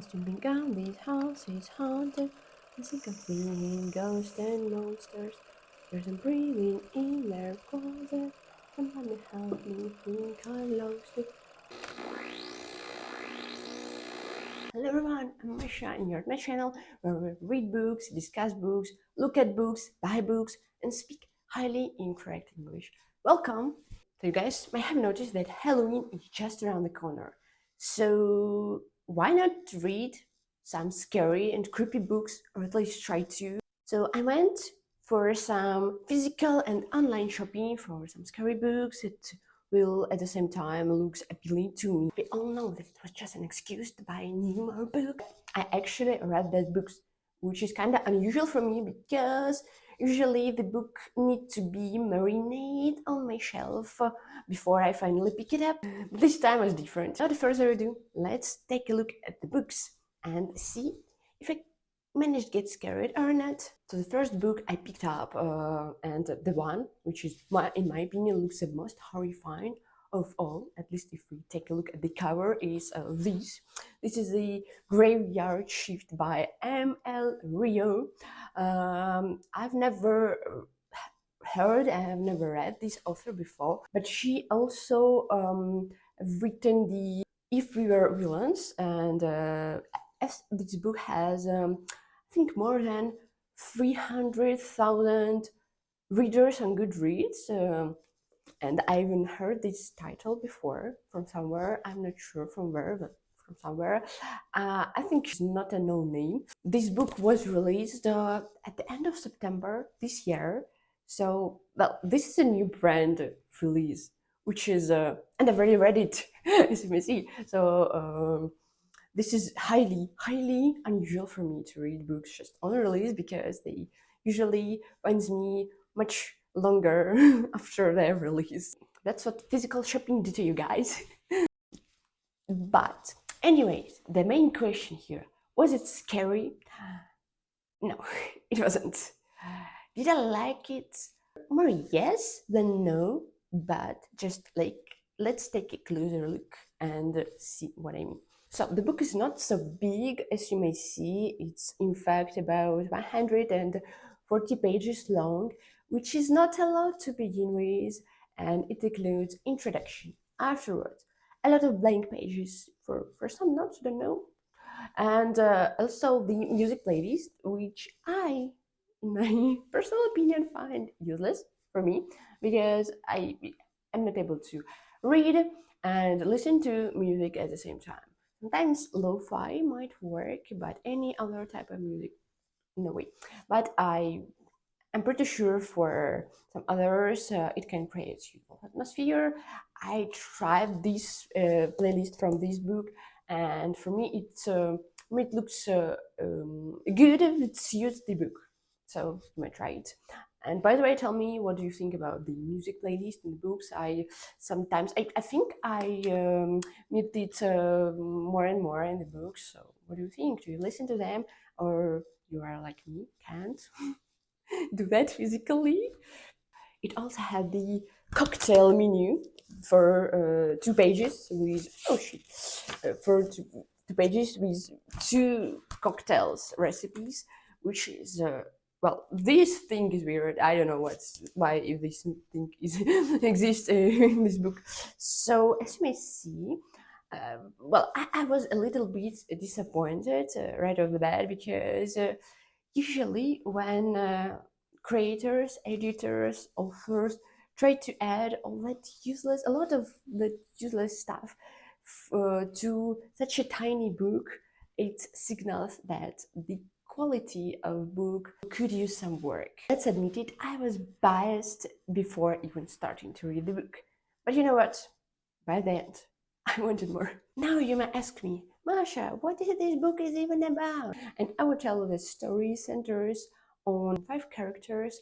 He's jumping down, this house is haunted. I think I'm feeling ghosts and monsters. There's some breathing in their closet. Somebody help me, think I'm lost. Hello everyone, I'm Masha and you're at my channel where we read books, discuss books, look at books, buy books, and speak highly incorrect English. Welcome! So you guys may have noticed that Halloween is just around the corner. So why not read some scary and creepy books, or at least try to? So I went for some physical and online shopping for some scary books. It will at the same time looks appealing to me. We all know that it was just an excuse to buy more books. I actually read that books, which is kind of unusual for me because usually the book need to be marinate on my shelf before I finally pick it up. But this time was different. Without further ado, let's take a look at the books and see if I managed to get scared or not. So the first book I picked up, and the one which is, in my opinion, looks the most horrifying of all, at least if we take a look at the cover, is this. This is the Graveyard Shift by m.l.rio. I've never heard, I have never read this author before, but she also written the If We Were Villains, and this book has I think more than 300,000 readers on Goodreads, and I even heard this title before from somewhere. I'm not sure from where, but from somewhere. I think it's not a no name. This book was released at the end of September this year. So, well, this is a new brand release, which is, and I've already read it, as you may see. So, this is highly, highly unusual for me to read books just on release because they usually finds me much longer after their release. That's what physical shopping did to you guys. But anyways, the main question here, was it scary? No, it wasn't. Did I like it? More yes than no, but just like, let's take a closer look and see what I mean. So the book is not so big as you may see. It's in fact about 140 pages long, which is not a lot to begin with, and it includes introduction, afterwards, a lot of blank pages for some notes, don't know, and also the music playlist, which I, in my personal opinion, find useless for me because I am not able to read and listen to music at the same time. Sometimes lo-fi might work, but any other type of music, no way. But I'm pretty sure for some others it can create suitable atmosphere. I tried this playlist from this book, and for me it looks good if it suits the book. So you might try it. And by the way, tell me, what do you think about the music playlist in the books? I think I meet it more and more in the books. So what do you think? Do you listen to them, or you are like me, can't do that physically? It also had the cocktail menu for 2 pages with, oh shit, for two pages with 2 cocktails recipes, which is well, this thing is weird. I don't know why if this thing is exists in this book. So as you may see, well, I was a little bit disappointed right off the bat because usually when creators, editors, authors try to add a lot of the useless stuff to such a tiny book, it signals that the quality of book could use some work. Let's admit it, I was biased before even starting to read the book. But you know what? By the end, I wanted more. Now you may ask me, Masha, what is this book is even about? And I will tell you the story centers on 5 characters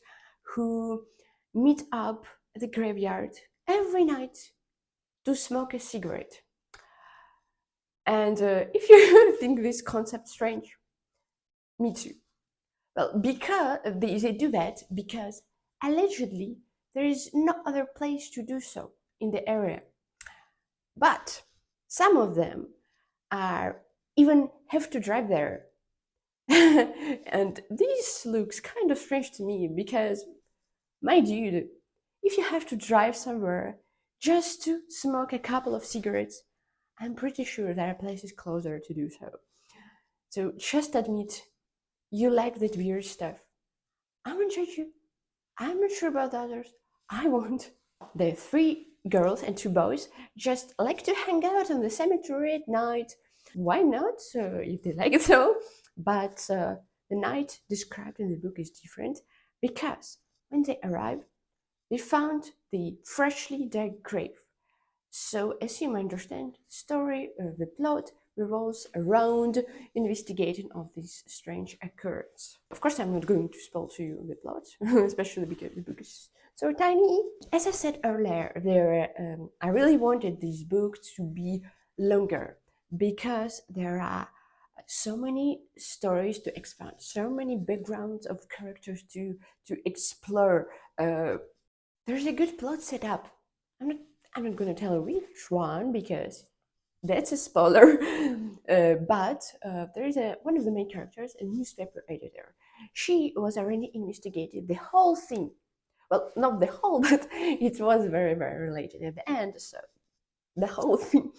who meet up at the graveyard every night to smoke a cigarette. And if you think this concept strange, me too. Well, because they do that because allegedly there is no other place to do so in the area. But some of them are even have to drive there. And this looks kind of strange to me because, my dude, if you have to drive somewhere just to smoke a couple of cigarettes, I'm pretty sure there are places closer to do so. So just admit you like that weird stuff. I won't judge you. I'm not sure about others. I won't. The three girls and two boys just like to hang out on the cemetery at night. Why not, if they like it so? But the night described in the book is different because when they arrived, they found the freshly dug grave. So, as you might understand, the story of the plot revolves around investigating of this strange occurrence. Of course, I'm not going to spoil to you the plot, especially because the book is so tiny. As I said earlier, I really wanted this book to be longer because there are so many stories to expand, so many backgrounds of characters to explore. There's a good plot set up. I'm not I'm not gonna tell which one because that's a spoiler. But there is one of the main characters, a newspaper editor. She was already investigated the whole thing. Well, not the whole, but it was very, very related at the end. So the whole thing,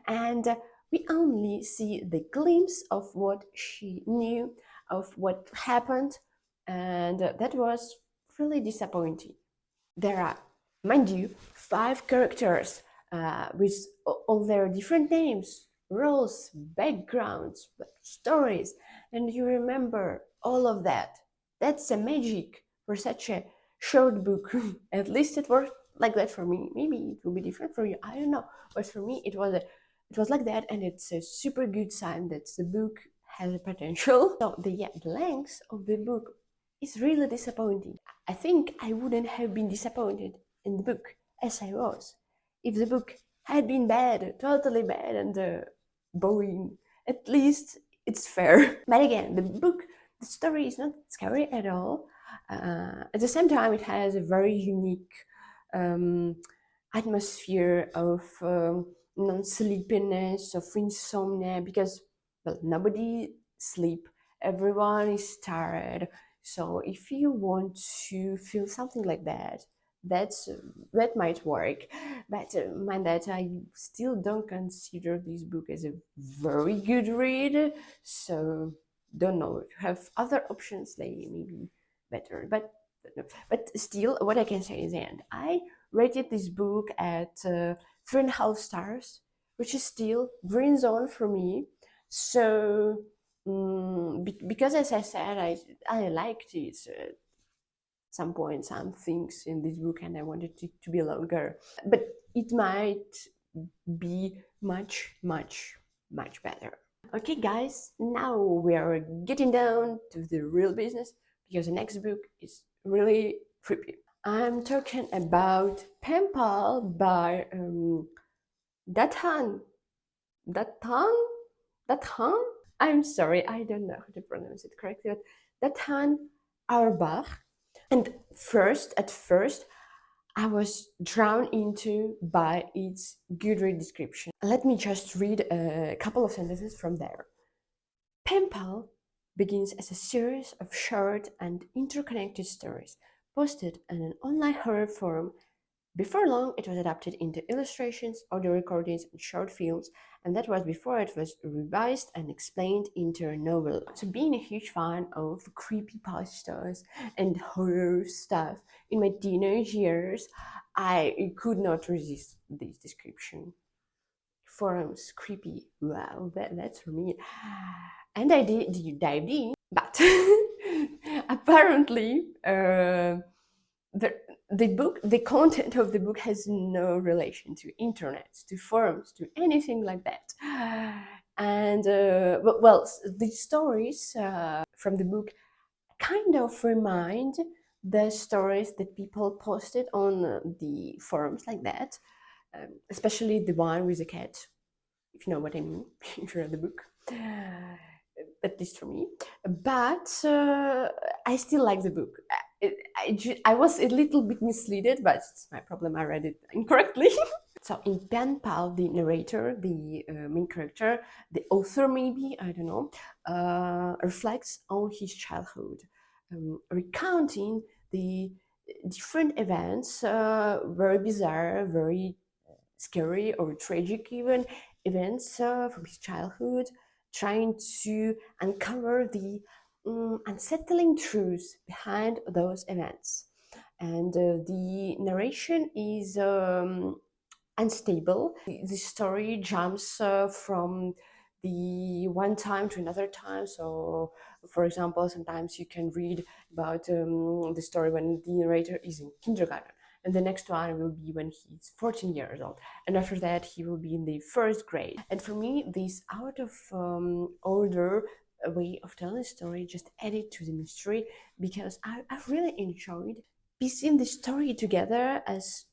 and we only see the glimpse of what she knew, of what happened, and that was really disappointing. There are, mind you, five characters with all their different names, roles, backgrounds, stories, and you remember all of that. That's a magic for such a short book. At least it worked like that for me. Maybe it will be different for you. I don't know. But for me, it was like that, and it's a super good sign that the book has a potential. So the length of the book is really disappointing. I think I wouldn't have been disappointed in the book as I was if the book had been bad, totally bad and boring. At least it's fair. But again, the story is not scary at all. At the same time, it has a very unique um, atmosphere of non-sleepiness, of insomnia, because, well, nobody sleep. Everyone is tired. So if you want to feel something like that, that's that might work. But mind that I still don't consider this book as a very good read. So don't know, if you have other options, they may be better. But still, what I can say is the end. I rated this book at 3.5 stars, which is still green zone for me. So because, as I said, I liked it. Some points, some things in this book, and I wanted it to be longer. But it might be much, much, much better. Okay, guys, now we are getting down to the real business because the next book is really creepy. I'm talking about Penpal by Dathan. Dathan? Dathan? I'm sorry, I don't know how to pronounce it correctly, but Dathan Auerbach. And at first, I was drawn into by its good read description. Let me just read a couple of sentences from there. Penpal begins as a series of short and interconnected stories posted on an online horror forum. Before long, it was adapted into illustrations, audio recordings, and short films, and that was before it was revised and explained into a novel. So, being a huge fan of creepypastas and horror stuff in my teenage years, I could not resist this description. Forums, creepy, wow, that's for me. And I did dive in, but apparently, the content of the book has no relation to internet, to forums, to anything like that. And well, the stories from the book kind of remind the stories that people posted on the forums like that, especially the one with the cat, if you know what I mean, if you read the book. At least for me. But I still like the book. I was a little bit misled, but it's my problem. I read it incorrectly. So in penpal, the narrator, the main character, the author maybe, I don't know, reflects on his childhood, recounting the different events, very bizarre, very scary or tragic even events from his childhood, trying to uncover the unsettling truths behind those events. And the narration is unstable. The story jumps from the one time to another time. So, for example, sometimes you can read about the story when the narrator is in kindergarten, and the next one will be when he's 14 years old, and after that he will be in the first grade. And for me, this out of order way of telling the story just added to the mystery, because I really enjoyed piecing the story together as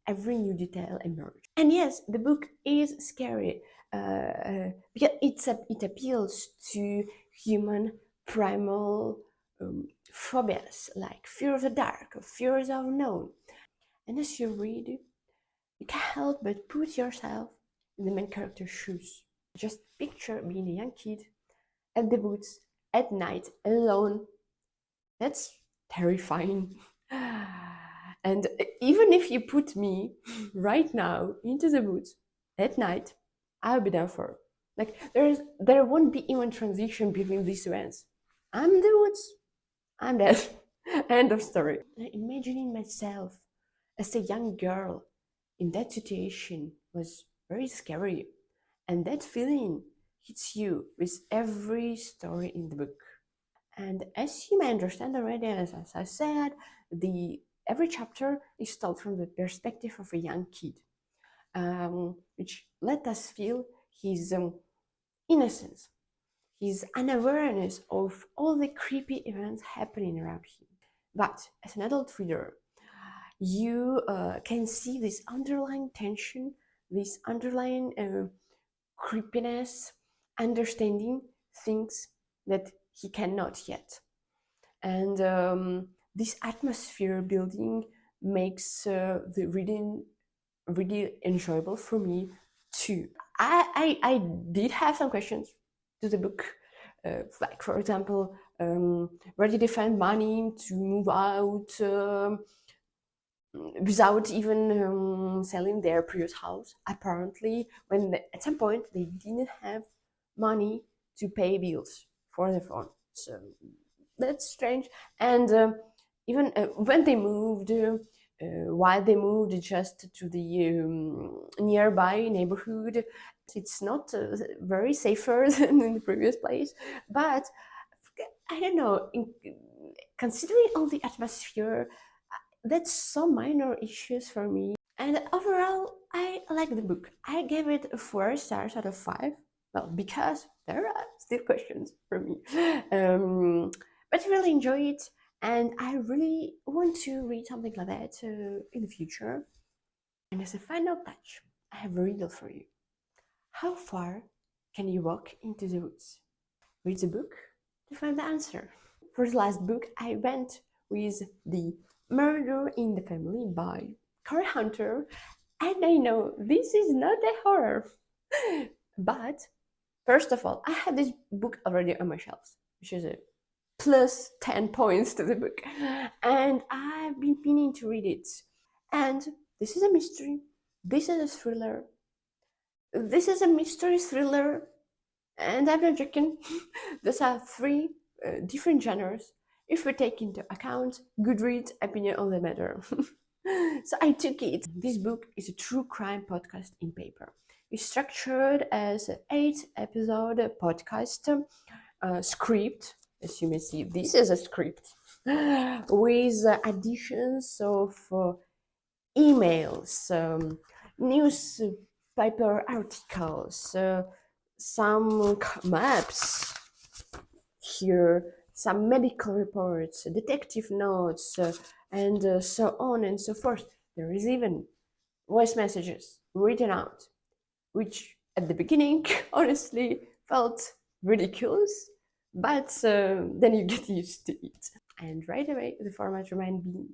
every new detail emerged. And yes, the book is scary because it appeals to human primal phobias like fear of the dark or fear of the unknown. And as you read, you can't help but put yourself in the main character's shoes. Just picture being a young kid at the woods at night alone. That's terrifying. And even if you put me right now into the woods at night, I'll be there for. Like there won't be even transition between these events. I'm in the woods. I'm dead. End of story. Imagining myself as a young girl in that situation was very scary. And that feeling hits you with every story in the book. And as you may understand already, as I said, every chapter is told from the perspective of a young kid, which let us feel his innocence, his unawareness of all the creepy events happening around him. But as an adult reader, you can see this underlying tension, this underlying creepiness, understanding things that he cannot yet. And this atmosphere building makes the reading really enjoyable for me too. I did have some questions to the book, like for example, where did they find money to move out without even selling their previous house? Apparently, at some point they didn't have money to pay bills for their phone, so that's strange. And even when they moved, while they moved just to the nearby neighborhood, it's not very safer than in the previous place. But I don't know, considering all the atmosphere, that's some minor issues for me. And overall, I like the book. I gave it 4 stars out of 5. Well, because there are still questions for me. But I really enjoy it, and I really want to read something like that in the future. And as a final touch, I have a riddle for you. How far can you walk into the woods? Read the book to find the answer. For the last book, I went with The Murder in the Family by Cara Hunter, and I know this is not a horror, but first of all, I had this book already on my shelves, which is a plus 10 points to the book, and I've been meaning to read it. And this is a mystery, this is a thriller, this is a mystery thriller, and I'm not joking. Those are three different genres if we take into account Goodreads' opinion on the matter. So I took it. This book is a true crime podcast in paper. It's structured as an 8-episode podcast script. As you may see, this is a script with additions of emails, newspaper articles, some maps here, some medical reports, detective notes, and so on and so forth. There is even voice messages written out, which at the beginning honestly felt ridiculous, but then you get used to it. And right away, the format reminded me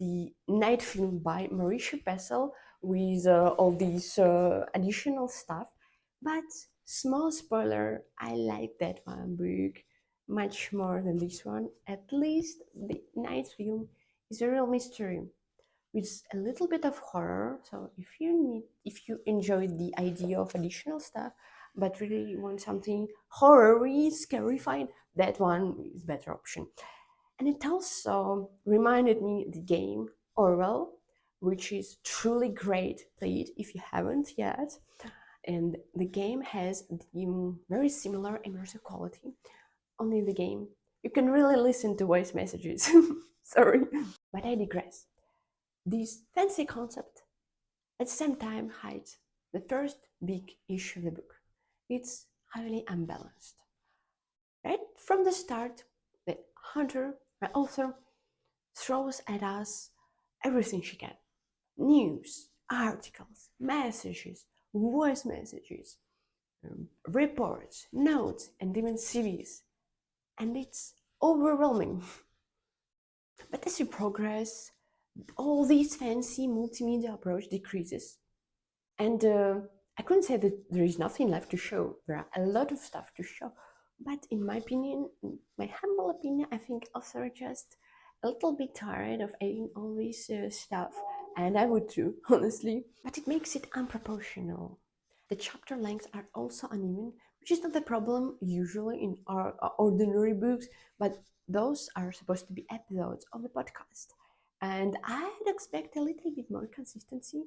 the Night film by m.rubeski, with all these additional stuff. But small spoiler, I like that one book much more than this one. At least the ninth film is a real mystery with a little bit of horror. So if you enjoy the idea of additional stuff, but really want something horror-y, scary, fine, that one is better option. And it also reminded me the game Orwell, which is truly great. Play it if you haven't yet. And the game has the very similar immersive quality. Only in the game, you can really listen to voice messages. Sorry. But I digress. This fancy concept at the same time hides the first big issue of the book. It's highly unbalanced. Right from the start, the hunter, the author, throws at us everything she can: news, articles, messages, voice messages, reports, notes, and even CVs. And it's overwhelming. But as you progress, all this fancy multimedia approach decreases. And I couldn't say that there is nothing left to show. There are a lot of stuff to show. But in my opinion, my humble opinion, I think author just a little bit tired of adding all this stuff. And I would too, honestly. But it makes it unproportional. The chapter lengths are also uneven, which is not the problem usually in our ordinary books, but those are supposed to be episodes of the podcast. And I'd expect a little bit more consistency.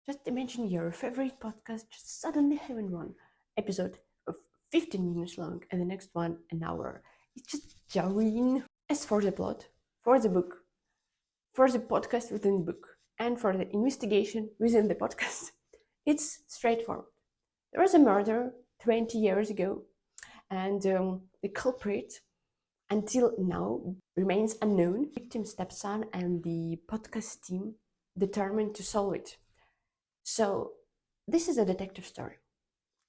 Just imagine your favorite podcast just suddenly having one episode of 15 minutes long and the next one an hour. It's just jarring. As for the plot, for the book, for the podcast within the book, and for the investigation within the podcast, it's straightforward. There was a murder 20 years ago, and the culprit until now remains unknown. The victim's stepson and the podcast team determined to solve it. So, this is a detective story,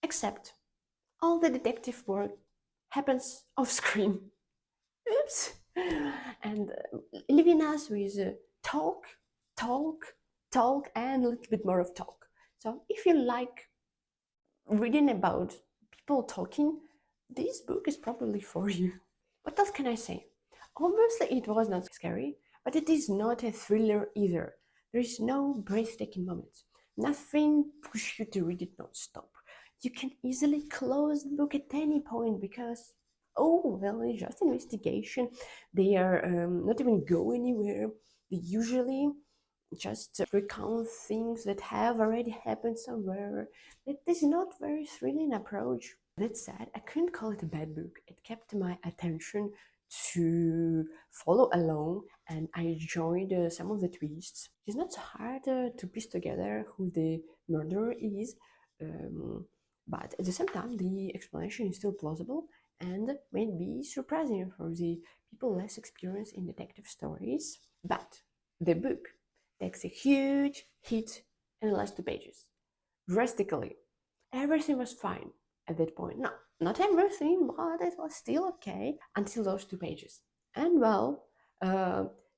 except all the detective work happens off screen. Oops! And leaving us with talk, talk, talk, and a little bit more of talk. So, if you like reading about people talking, this book is probably for you. What else can I say? Obviously, it was not scary, but it is not a thriller either. There is no breathtaking moments. Nothing pushes you to read it non-stop. You can easily close the book at any point because, oh, well, it's just investigation. They are not even go anywhere. They usually just recount things that have already happened somewhere. It is not very thrilling approach. That said, I couldn't call it a bad book. It kept my attention to follow along, and I enjoyed some of the twists. It's not so hard to piece together who the murderer is, but at the same time, the explanation is still plausible and may be surprising for the people less experienced in detective stories. But the book takes a huge hit in the last 2 pages. Drastically. Everything was fine at that point. No, not everything, but it was still okay until those 2 pages. And well,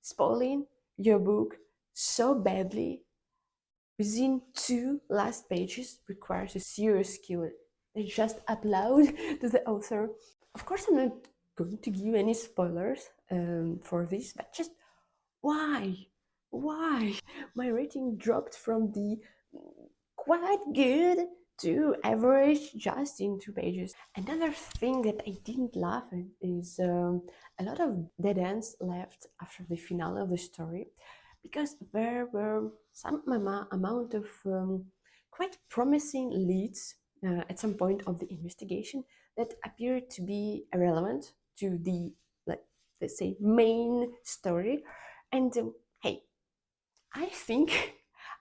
spoiling your book so badly within 2 last pages requires a serious skill. And just applaud to the author. Of course, I'm not going to give any spoilers for this, but just why? Why? My rating dropped from the quite good to average just in 2 pages. Another thing that I didn't laugh at is a lot of dead ends left after the finale of the story, because there were some amount of quite promising leads at some point of the investigation that appeared to be irrelevant to the, let's say, main story. And hey, I think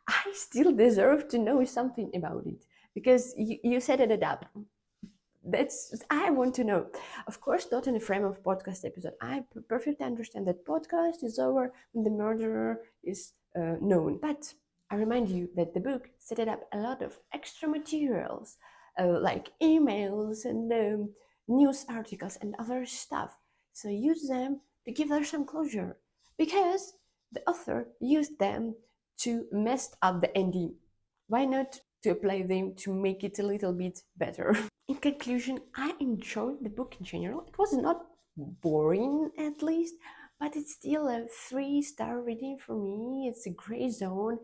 I still deserve to know something about it because you set it up. That's I want to know. Of course, not in the frame of podcast episode. I perfectly understand that podcast is over when the murderer is known. But I remind you that the book set it up a lot of extra materials, like emails and news articles and other stuff. So use them to give her some closure, because the author used them to mess up the ending. why not to apply them to make it a little bit better? In conclusion, I enjoyed the book in general. It was not boring, at least, but it's still a 3-star reading for me. It's a gray zone.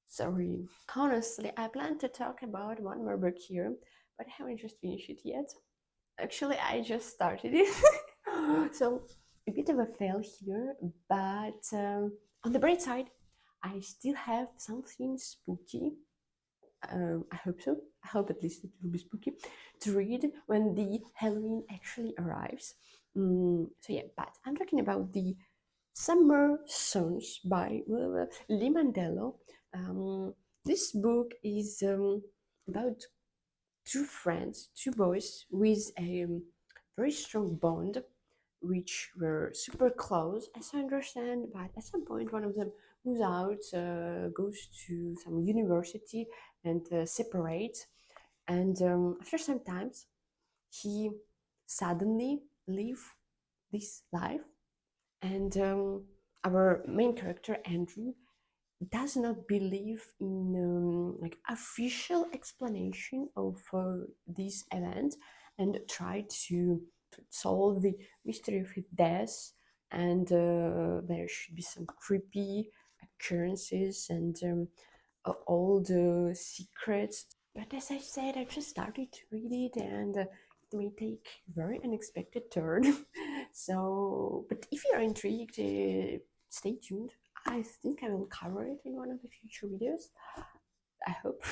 Sorry. Honestly, I plan to talk about one more book here, but I haven't just finished it yet. Actually, I just started it. So, a bit of a fail here, but on the bright side, I still have something spooky. I hope so. I hope at least it will be spooky to read when the Halloween actually arrives. So, yeah, but I'm talking about the Summer Sons by Lee Mandello. This book is about two friends, two boys with a very strong bond, which were super close, as I understand. But at some point, one of them moves out, goes to some university, and separates. And after some times, he suddenly leave this life, and our main character Andrew does not believe in like official explanation of this event and try to solve the mystery of his death, and there should be some creepy occurrences and all the secrets. But as I said, I just started to read it, and it may take very unexpected turn. So, but if you're intrigued, stay tuned. I think I will cover it in one of the future videos. I hope.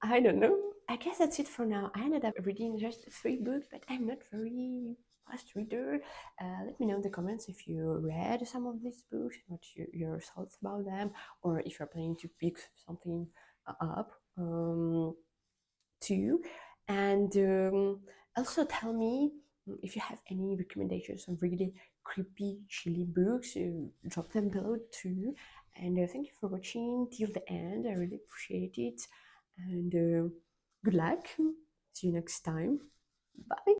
I don't know. I guess that's it for now. I ended up reading just 3 books, but I'm not very fast reader. Let me know in the comments if you read some of these books, what your thoughts about them, or if you're planning to pick something up too. And also tell me if you have any recommendations of really creepy, chilly books. Drop them below too. And thank you for watching till the end. I really appreciate it. And good luck. See you next time. Bye.